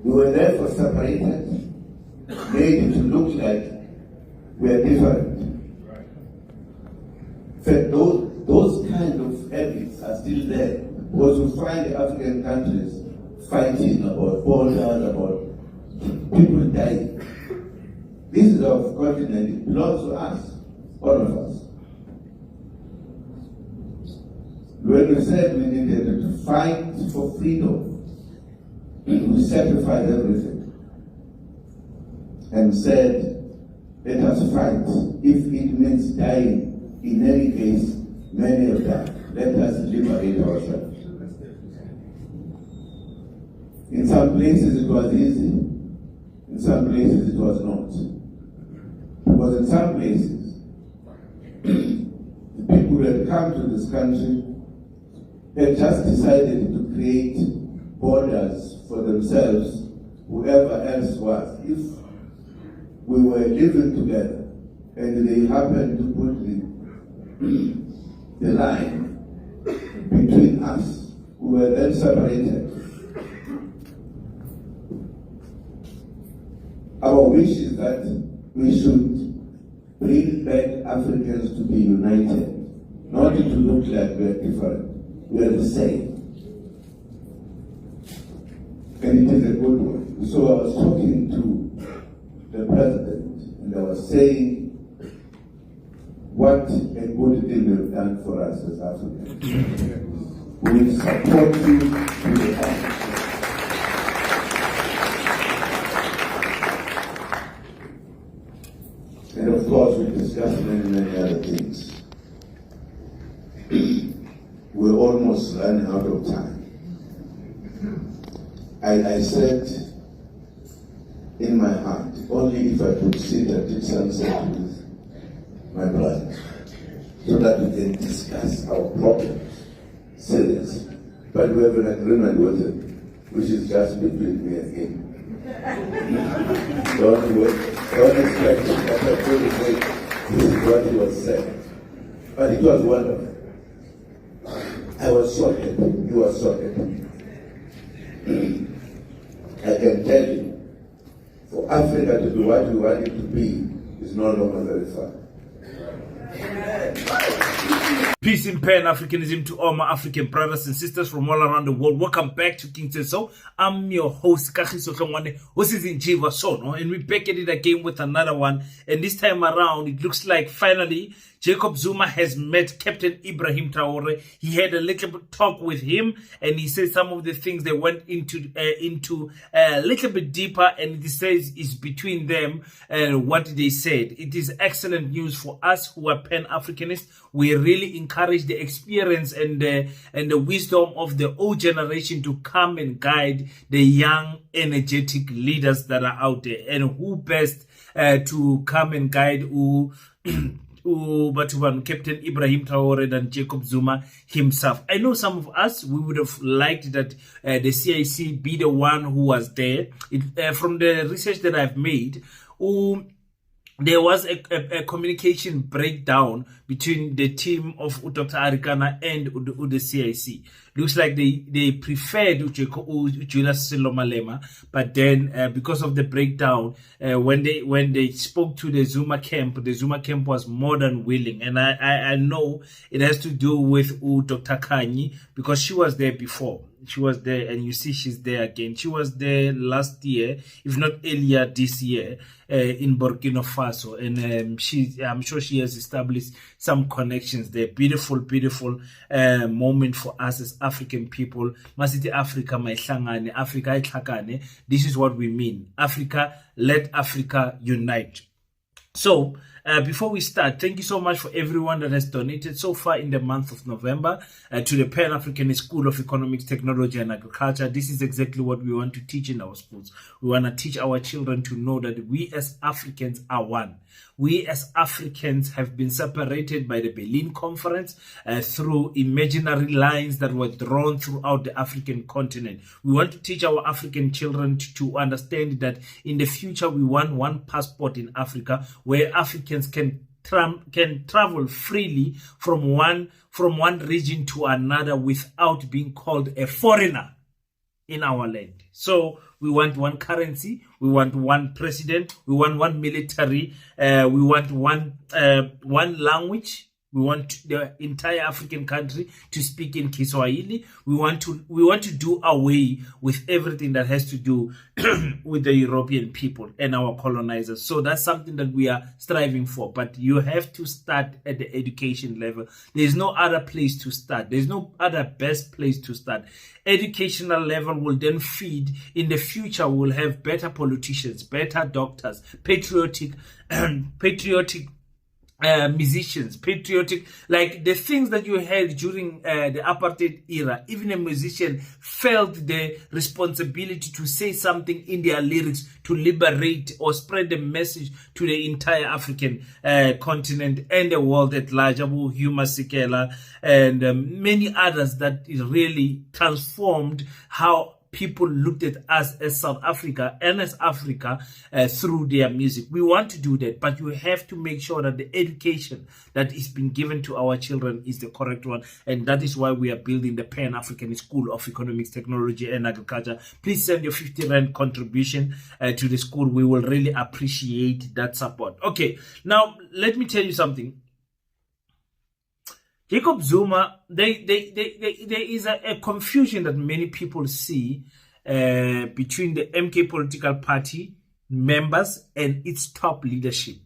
We were therefore separated, made it to look like we are different. In fact, those kind of habits are still there, because you find African countries fighting about borders, about people dying. This is our continent, it belongs to us, all of us. When we said we needed to fight for freedom, we sacrificed everything and said, let us fight. If it means dying, in any case, many of them, let us liberate ourselves. In some places it was easy, in some places it was not. Because in some places, the people who had come to this country had just decided to create borders for themselves, whoever else was. If we were living together and they happened to put the line between us, we were then separated. Our wish is that we should bring back Africans to be united, not to look like we are different. We are the same. And it is a good one. So I was talking to the president and I was saying what a good thing you've done for us as Africans. We support you to the end. And of course, we discussed many other things. We're almost running out of time. I said in my heart, only if I could sit at the sunset with my brother, so that we can discuss our problems seriously. But we have an agreement with him, which is just between me and him. Don't expect that I couldn't say this is what he was saying. But it was wonderful. I was so happy. He was so happy. I can tell you, for Africa to be what we want it to be is no longer very far. Peace in Pan-Africanism to all my African brothers and sisters from all around the world. Welcome back to King So. I'm your host, Kagiso Tlongwane, who's in Jiva Sono, and we're back at it again with another one. And this time around, it looks like finally Jacob Zuma has met Captain Ibrahim Traore. He had a little bit talk with him, and he said some of the things they went into a little bit deeper, and he says it's between them and what they said. It is excellent news for us who are Pan-Africanists. We really encourage the experience and the wisdom of the old generation to come and guide the young, energetic leaders that are out there. And who best to come and guide Captain Ibrahim Traore than Jacob Zuma himself. I know some of us, we would have liked that the CIC be the one who was there. From the research that I've made, there was a communication breakdown between the team of Dr. Arikana and the CIC. Looks like they preferred Julius Silomalema, but then because of the breakdown, when they spoke to the Zuma camp was more than willing. And I know it has to do with Dr. Khanyi, because she was there before. She was there, and you see she's there again. She was there last year, if not earlier this year, in Burkina Faso, and I'm sure she has established some connections there. Beautiful moment for us as African people. Masiti Africa, maihlangane, Africa ihlakane. This is what we mean. Africa, let Africa unite. So, before we start, thank you so much for everyone that has donated so far in the month of November to the Pan-African School of Economics, Technology and Agriculture. This is exactly what we want to teach in our schools. We want to teach our children to know that we as Africans are one. We as Africans have been separated by the Berlin Conference through imaginary lines that were drawn throughout the African continent. We want to teach our African children to understand that in the future we want one passport in Africa, where Africans can travel freely from one region to another without being called a foreigner. in our land. So we want one currency, we want one president, we want one military, we want one language. We want the entire African country to speak in Kiswahili. We want to do away with everything that has to do with the European people and our colonizers. So that's something that we are striving for. But you have to start at the education level. There's no other place to start. There's no other best place to start. Educational level will then feed. In the future, we'll have better politicians, better doctors, patriotic musicians, patriotic, like the things that you had during the apartheid era. Even a musician felt the responsibility to say something in their lyrics to liberate or spread the message to the entire African continent and the world at large. Abu Huma Sikela and many others that really transformed how people looked at us as South Africa and as Africa through their music. We want to do that, but you have to make sure that the education that is being given to our children is the correct one, and that is why we are building the Pan-African School of Economics, Technology and Agriculture. Please send your 50 Rand contribution to the school. We will really appreciate that support. Okay, now let me tell you something. Jacob Zuma, there is a confusion that many people see between the MK political party members and its top leadership.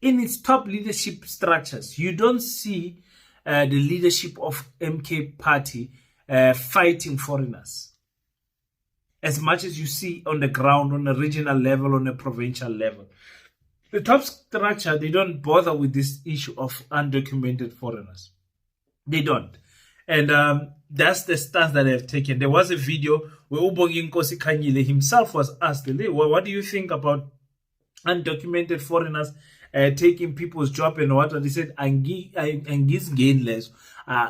In its top leadership structures, you don't see the leadership of MK party fighting foreigners as much as you see on the ground, on a regional level, on a provincial level. The top structure, they don't bother with this issue of undocumented foreigners. They don't. And that's the stance that they've taken. There was a video where Ubongi Nkosi Kanyile himself was asked, well, what do you think about undocumented foreigners taking people's job and what? And he said, Angis gainless.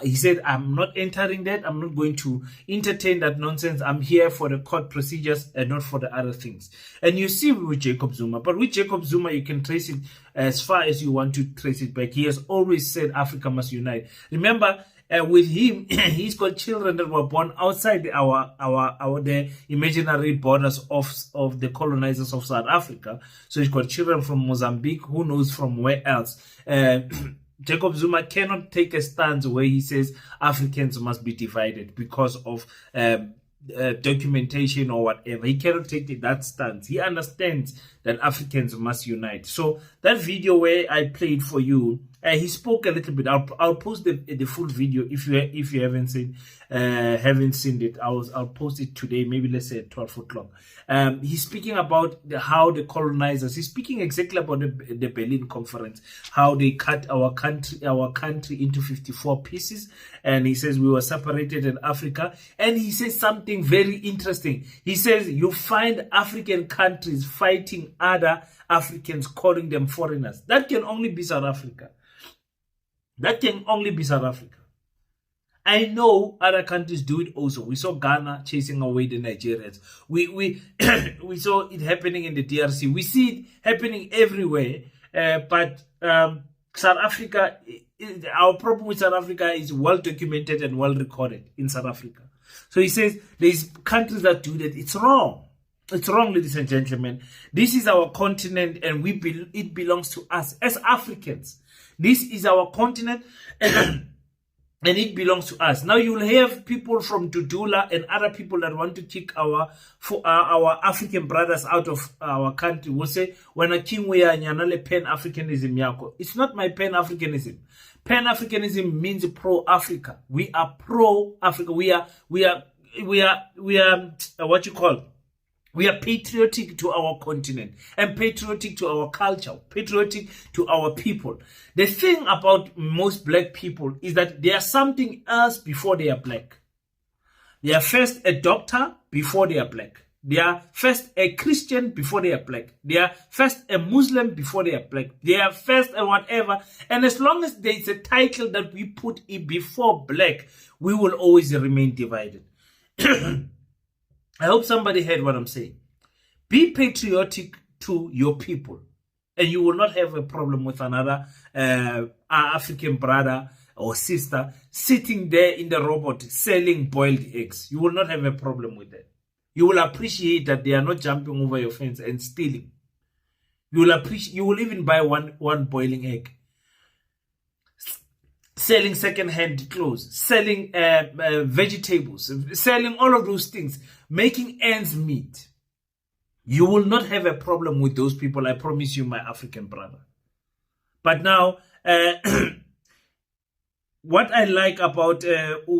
He said, I'm not entering that. I'm not going to entertain that nonsense. I'm here for the court procedures and not for the other things. And you see with Jacob Zuma. But with Jacob Zuma, you can trace it as far as you want to trace it back. He has always said Africa must unite. Remember, with him, he's got children that were born outside the imaginary borders of the colonizers of South Africa. So he's got children from Mozambique, who knows from where else. Jacob Zuma cannot take a stance where he says Africans must be divided because of documentation or whatever. He cannot take that stance. He understands that Africans must unite. So that video where I played for you, he spoke a little bit. I'll post the full video if you haven't seen it. I'll post it today, maybe let's say at 12 o'clock. He's speaking about how the colonizers. He's speaking exactly about the Berlin Conference, how they cut our country into 54 pieces, and he says we were separated in Africa. And he says something very interesting. He says you find African countries fighting other Africans, calling them foreigners. That can only be South Africa. That can only be South Africa. I know other countries do it also. We saw Ghana chasing away the Nigerians. We saw it happening in the DRC. We see it happening everywhere. But South Africa, our problem with South Africa is well documented and well recorded in South Africa. So he says there's countries that do that. It's wrong. It's wrong, ladies and gentlemen. This is our continent, and it belongs to us as Africans. This is our continent, and it belongs to us. Now you'll have people from Dudula and other people that want to kick our African brothers out of our country. Will say, when a king we are nyanale Pan-Africanism yako. It's not my Pan-Africanism. Pan-Africanism means pro-Africa. We are pro-Africa. We are what you call. We are patriotic to our continent and patriotic to our culture, patriotic to our people. The thing about most black people is that they are something else before they are black. They are first a doctor before they are black. They are first a Christian before they are black. They are first a Muslim before they are black. They are first a whatever. And as long as there is a title that we put in before black, we will always remain divided. I hope somebody heard what I'm saying. Be patriotic to your people, and you will not have a problem with another African brother or sister sitting there in the robot selling boiled eggs. You will not have a problem with that. You will appreciate that they are not jumping over your fence and stealing. You will appreciate. You will even buy one boiling egg. Selling second-hand clothes, selling vegetables, selling all of those things, making ends meet. You will not have a problem with those people, I promise you, my African brother. But now, what I like about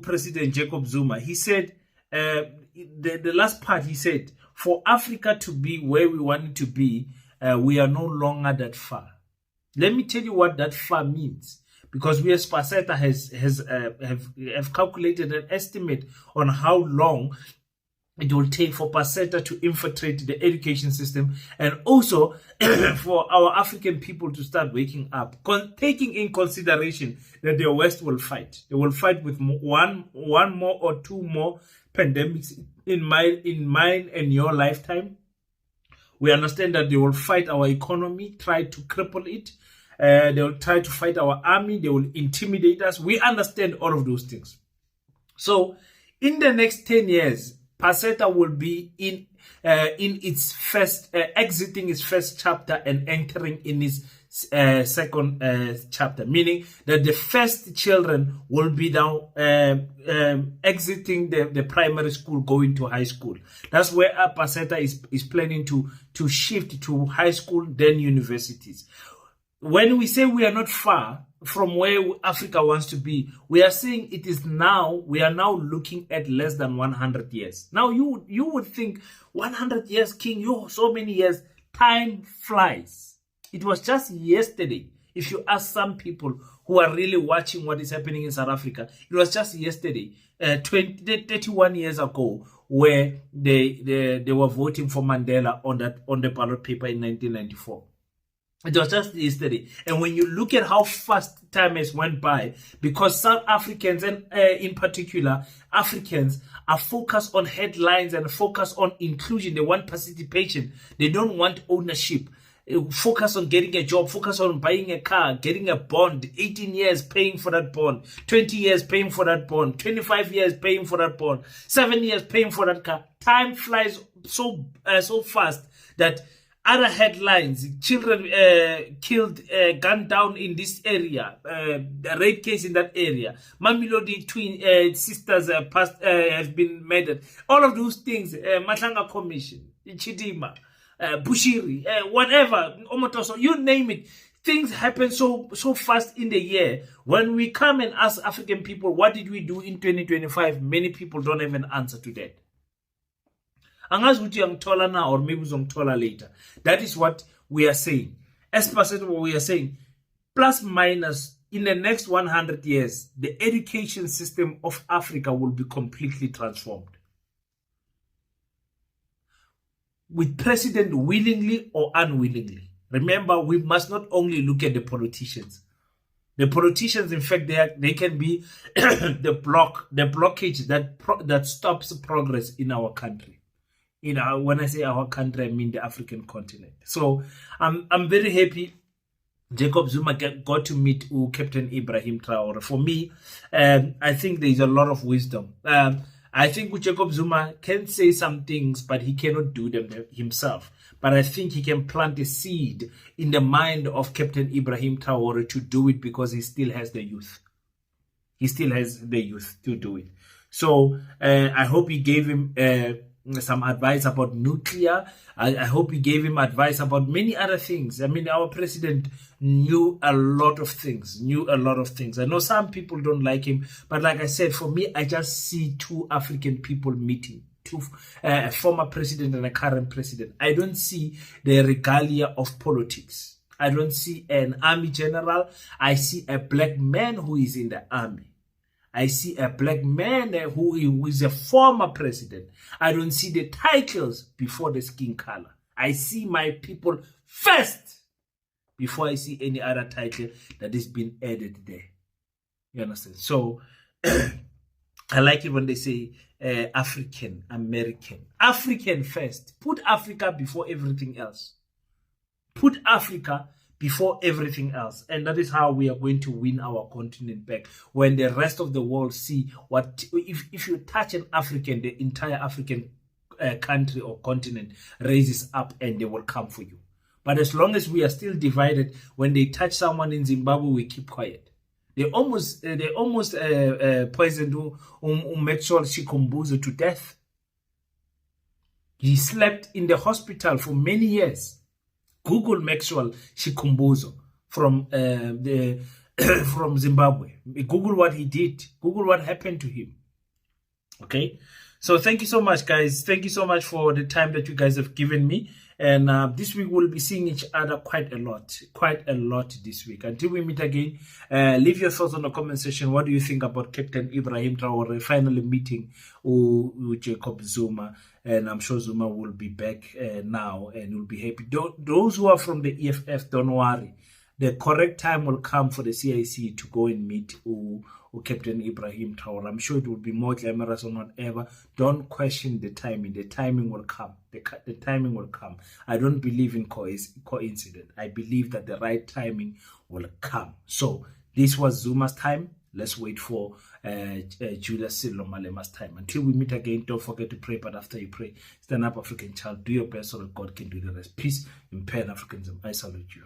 President Jacob Zuma, he said, the last part, he said, for Africa to be where we want it to be, we are no longer that far. Let me tell you what that far means. Because we as Paseta have calculated an estimate on how long it will take for Paseta to infiltrate the education system, and also for our African people to start waking up, taking in consideration that the West will fight. They will fight with one more or two more pandemics in mine and your lifetime. We understand that they will fight our economy, try to cripple it. They will try to fight our army. They will intimidate us. We understand all of those things. So in the next 10 years, Paseta will be in its first, exiting its first chapter and entering in its second chapter, meaning that the first children will be now exiting the primary school, going to high school. That's where Paseta is planning to shift to high school, then universities. When we say we are not far from where Africa wants to be, we are saying we are now looking at less than 100 years. Now you would think 100 years, King, so many years, time flies. It was just yesterday. If you ask some people who are really watching what is happening in South Africa, it was just yesterday, 31 years ago, where they were voting for Mandela on the ballot paper in 1994. It was just yesterday. And when you look at how fast time has went by, because South Africans, and in particular Africans, are focused on headlines and focused on inclusion. They want participation. They don't want ownership. Focus on getting a job, focus on buying a car, getting a bond, 18 years paying for that bond, 20 years paying for that bond, 25 years paying for that bond, 7 years paying for that car. Time flies so fast that other headlines: children killed, gunned down in this area, a rape case in that area, Mamelodi twin sisters have been murdered. All of those things, Matlanga Commission, Chidima, Bushiri, whatever, Omotoso, you name it. Things happen so fast in the year. When we come and ask African people, what did we do in 2025? Many people don't have an answer to that. Angazi ukuthi uyangithola now or maybe uzongithola later. That is what we are saying. As per what we are saying, plus minus, in the next 100 years, the education system of Africa will be completely transformed. With president willingly or unwillingly. Remember, we must not only look at the politicians. The politicians, in fact, they can be the blockage that stops progress in our country. When I say our country, I mean the African continent. So I'm very happy Jacob Zuma got to meet Captain Ibrahim Traore. For me, I think there is a lot of wisdom. I think Jacob Zuma can say some things, but he cannot do them himself. But I think he can plant a seed in the mind of Captain Ibrahim Traore to do it, because he still has the youth. He still has the youth to do it. So I hope he gave him some advice about nuclear. I hope he gave him advice about many other things. I mean, our president knew a lot of things. I know some people don't like him, but like I said, for me, I just see two African people meeting. A former president and a current president. I don't see the regalia of politics. I don't see an army general. I see a black man who is in the army. I see a black man who is a former president. I don't see the titles before the skin color. I see my people first before I see any other title that is being added there. You understand? So I like it when they say African American. African first. Put Africa before everything else. Put Africa before everything else. And that is how we are going to win our continent back. When the rest of the world see what, if you touch an African, the entire African country or continent raises up and they will come for you. But as long as we are still divided, when they touch someone in Zimbabwe, we keep quiet. They almost poisoned Maxwell Shikumbuzo to death. He slept in the hospital for many years. Google Maxwell Shikumbuzo from from Zimbabwe. Google what he did. Google what happened to him. Okay, so thank you so much, guys. Thank you so much for the time that you guys have given me. And this week we'll be seeing each other quite a lot this week. Until we meet again, leave your thoughts on the comment section. What do you think about Captain Ibrahim Traoré finally meeting with Jacob Zuma? And I'm sure Zuma will be back now and will be happy. Those who are from the EFF, don't worry. The correct time will come for the CIC to go and meet Captain Ibrahim Traoré. I'm sure it will be more glamorous or whatever. Don't question the timing. The timing will come. The timing will come. I don't believe in coincidence. I believe that the right timing will come. So this was Zuma's time. Let's wait for Julius Sidlo Malema's time. Until we meet again, don't forget to pray. But after you pray, stand up, African child. Do your best so that God can do the rest. Peace in Pan Africanism. I salute you.